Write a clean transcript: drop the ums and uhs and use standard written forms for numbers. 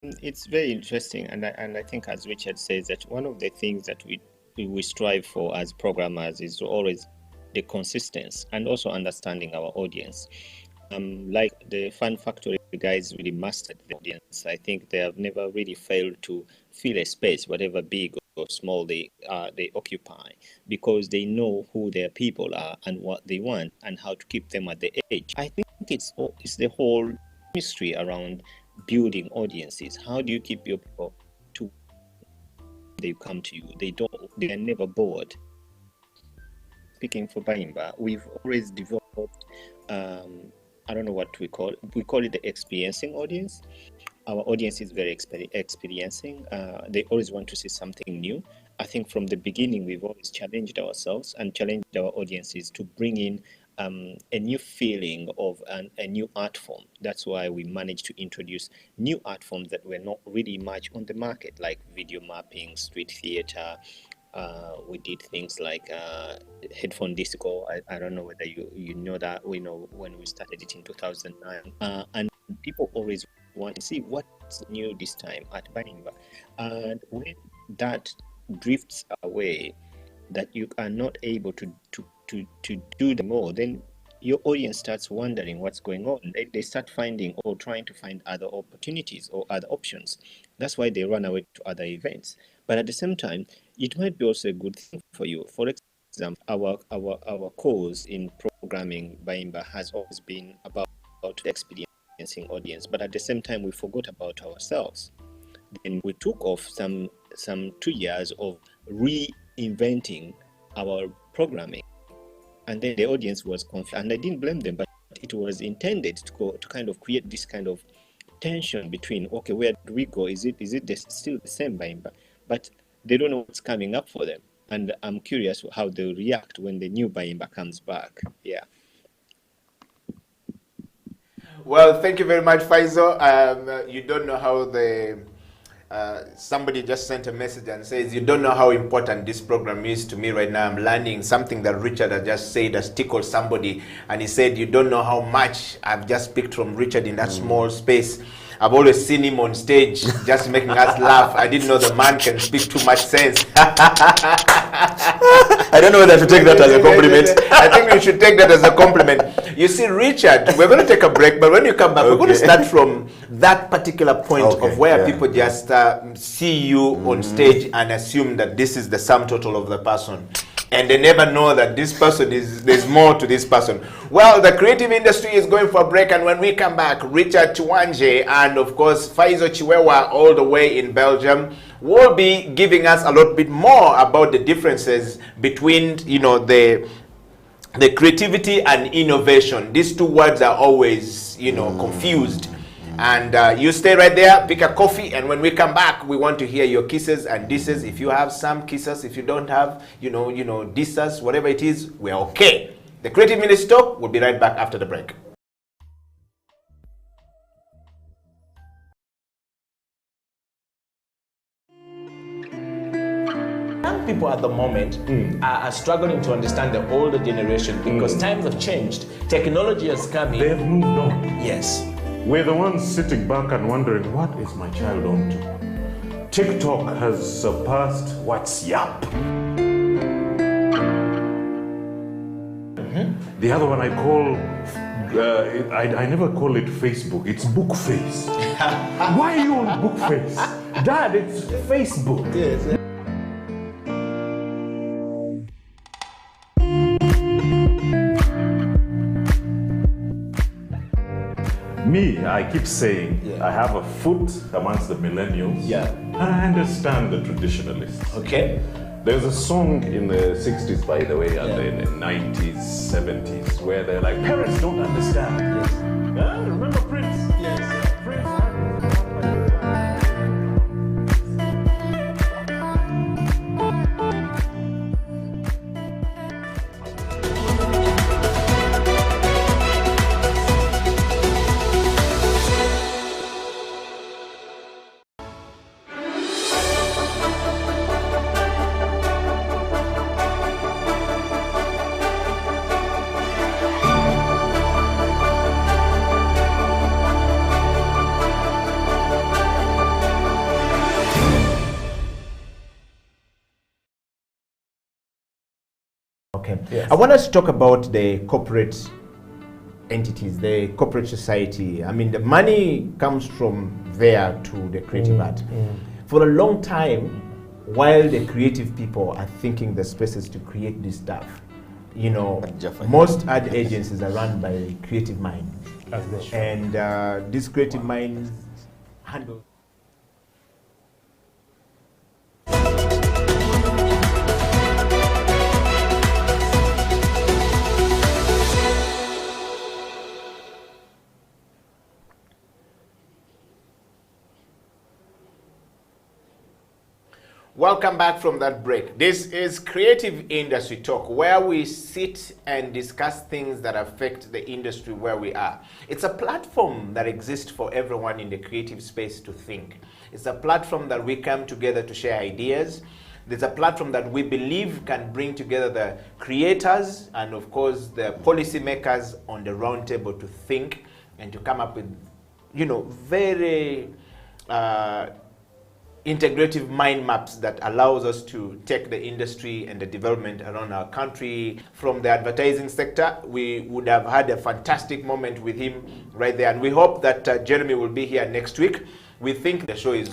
It's very interesting, and I think, as Richard says, that one of the things that we strive for as programmers is always the consistency and also understanding our audience. Like the Fun Factory guys really mastered the audience. I think they have never really failed to fill a space, whatever big or small they occupy, because they know who their people are and what they want and how to keep them at the edge. I think it's the whole mystery around building audiences. How do you keep your people to they come to you? They are never bored. Speaking for Byemanzi, we've always developed I don't know what we call it the experiencing audience. Our audience is very experiencing. They always want to see something new. I think from the beginning, we've always challenged ourselves and challenged our audiences to bring in a new feeling of a new art form. That's why we managed to introduce new art forms that were not really much on the market, like video mapping, street theater. We did things like headphone disco. I don't know whether you know that. We know when we started it in 2009. And people always want to see what's new this time at Byemanzi. And when that drifts away, that you are not able to do the more, then your audience starts wondering what's going on. They start finding or trying to find other opportunities or other options. That's why they run away to other events. But at the same time, it might be also a good thing for you. For example, our cause in programming Byemanzi has always been about the experiencing audience, but at the same time, we forgot about ourselves. Then we took off some 2 years of reinventing our programming, and then the audience was confused, and I didn't blame them, but it was intended to kind of create this kind of tension between, okay, where do we go? Is it still the same Byemanzi? But they don't know what's coming up for them, and I'm curious how they'll react when the new Byemanzi comes back. Yeah. Well, thank you very much, Faisal. You don't know how somebody just sent a message and says, you don't know how important this program is to me right now. I'm learning something that Richard has just said has tickled somebody. And he said, you don't know how much I've just picked from Richard in that small space. I've always seen him on stage just making us laugh. I didn't know the man can speak too much sense. I don't know whether to take that as a compliment. I think we should take that as a compliment. You see, Richard, we're going to take a break, but when you come back, we're going to start from that particular point of where people just see you on stage and assume that this is the sum total of the person. And they never know that this person there's more to this person. Well, the creative industry is going for a break, and when we come back, Richard Tuwangye and of course Faisal Kiwewa all the way in Belgium will be giving us a lot bit more about the differences between, you know, the creativity and innovation. These two words are always, you know, confused. And you stay right there, pick a coffee, and when we come back, we want to hear your kisses and disses. If you have some kisses, if you don't have, you know, disses, whatever it is, we're okay. The Creative Ministry Talk will be right back after the break. Young people at the moment are struggling to understand the older generation because times have changed. Technology has come in. They have moved on. Yes. We're the ones sitting back and wondering, what is my child on to? TikTok has surpassed WhatsApp. The other one I call, I never call it Facebook, it's Bookface. Why are you on Bookface? Dad, it's Facebook. Yes. Me, I keep saying, I have a foot amongst the millennials. Yeah. And I understand the traditionalists. Okay. There's a song in the 60s, by the way, and in the 90s, 70s, where they're like, parents don't understand. Yes. Yeah, remember Prince? Yes. Prince. Okay. Yes. I want us to talk about the corporate entities, the corporate society. I mean, the money comes from there to the creative art. For a long time, while the creative people are thinking the spaces to create this stuff, you know, most ad agencies are run by creative minds. And these creative minds handle. Welcome back from that break. This is Creative Industry Talk, where we sit and discuss things that affect the industry where we are. It's a platform that exists for everyone in the creative space to think. It's a platform that we come together to share ideas. There's a platform that we believe can bring together the creators and, of course, the policymakers on the round table to think and to come up with, you know, very integrative mind maps that allows us to take the industry and the development around our country. From the advertising sector, we would have had a fantastic moment with him right there, and we hope that Jeremy will be here next week. We think the show is